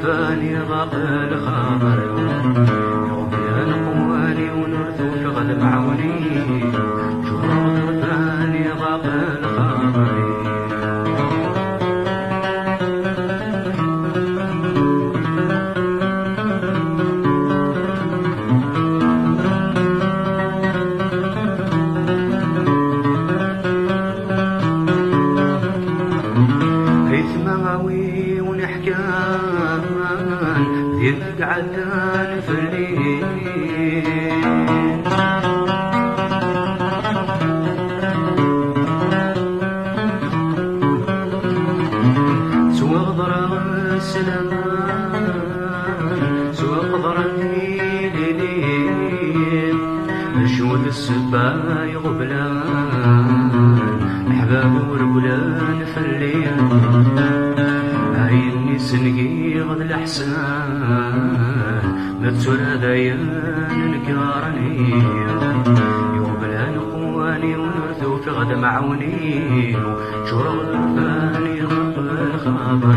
ظرفاني ضاق الخاطر يا نقواني ونرثو في غد معوني شورى ظرفاني ضاق الخاطر يقعدان في الليل سوى غضر السلام سوى غضر الليل مشهود السباي غبلان أحباب ورقلان في الليل عيني سنقي غد الأحسان متسور هذايا نكارني يوبلا نقواني ونرثو في غد معوني شورى ظرفاني ضاق الخاطر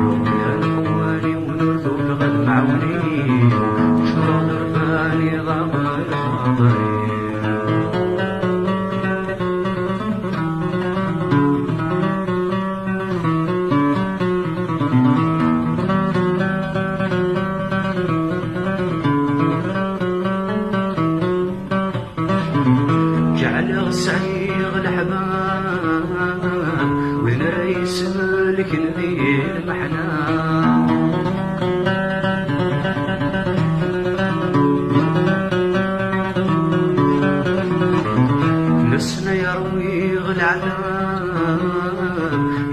يوبلا نقواني ونرثو في غد معوني شورى ظرفاني ضاق الخاطر سعيغ الحباب وين ريس ملك ذي المحنى نسنا يروي العذاب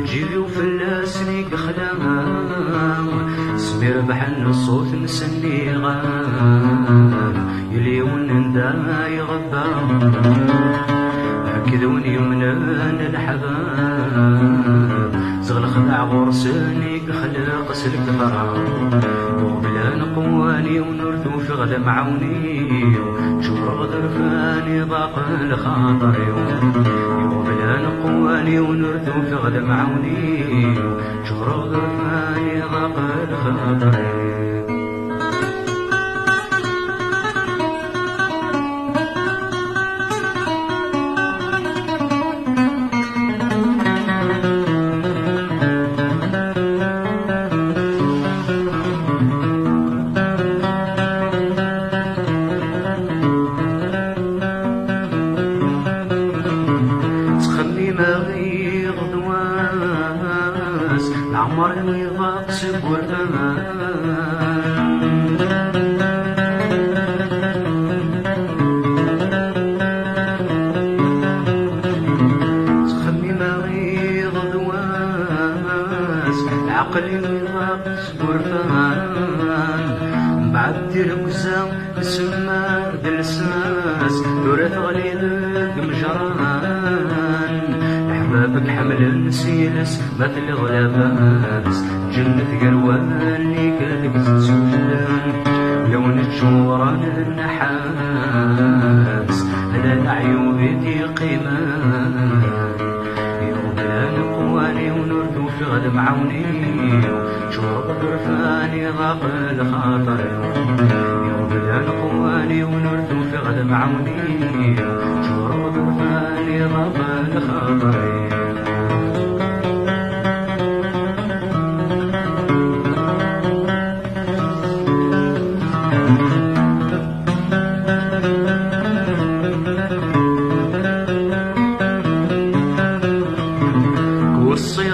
جيبي وفلاسني قخلام سمير بحن الصوت نسني غاب يلي ونندا يغبام كذوني يمنان الحباب زغل خدع غرساني خلق سلك ضرام وبلا نقواني ونرثو في غدا معوني شورى ظرفاني ضاق الخاطر وبلا نقواني ونرثو في غدا معوني شورى ظرفاني ضاق الخاطر العمر يضاق سبور تخمي مريض دواس العقل يضاق سبور بعد تركزا سما دلساس دورة غليل مجران أحبابك حمل نسيلس مثل غلاباس جنة قرواني كادك تسولان لون الجوران النحاس هذا العيوبي قيمان يوبلا نقواني ونرثو في غد معوني شورى ظرفاني ضاق الخاطر يوبلا نقواني ونرثو في غد معوني شورى ظرفاني ضاق الخاطر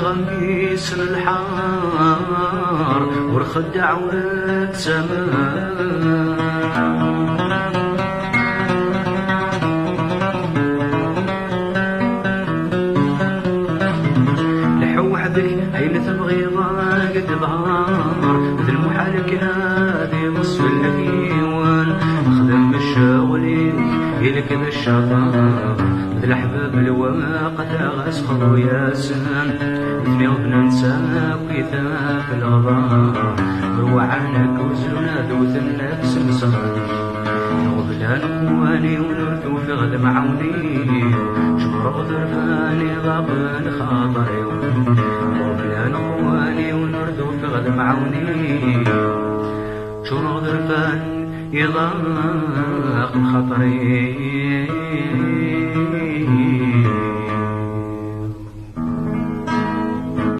غميس الحار ورخدع ورد سمان لحوحدك أين تبغي ضاقد بهار ذي المحال كنادي وصف الهيوان خدم الشاغلين يلك ذا الشطار ذي الأحباب الواقع غسخر وياسان اثني وبننساك ويثاك الغضار وروعنك وزلنا دوث النفس مسخر وبلا نقواني ونرثو في غد معوني شبر ظرفاني ضاق الخاطر وبلا نقواني ونرثو في غد معوني شروط الفن يضاق خطري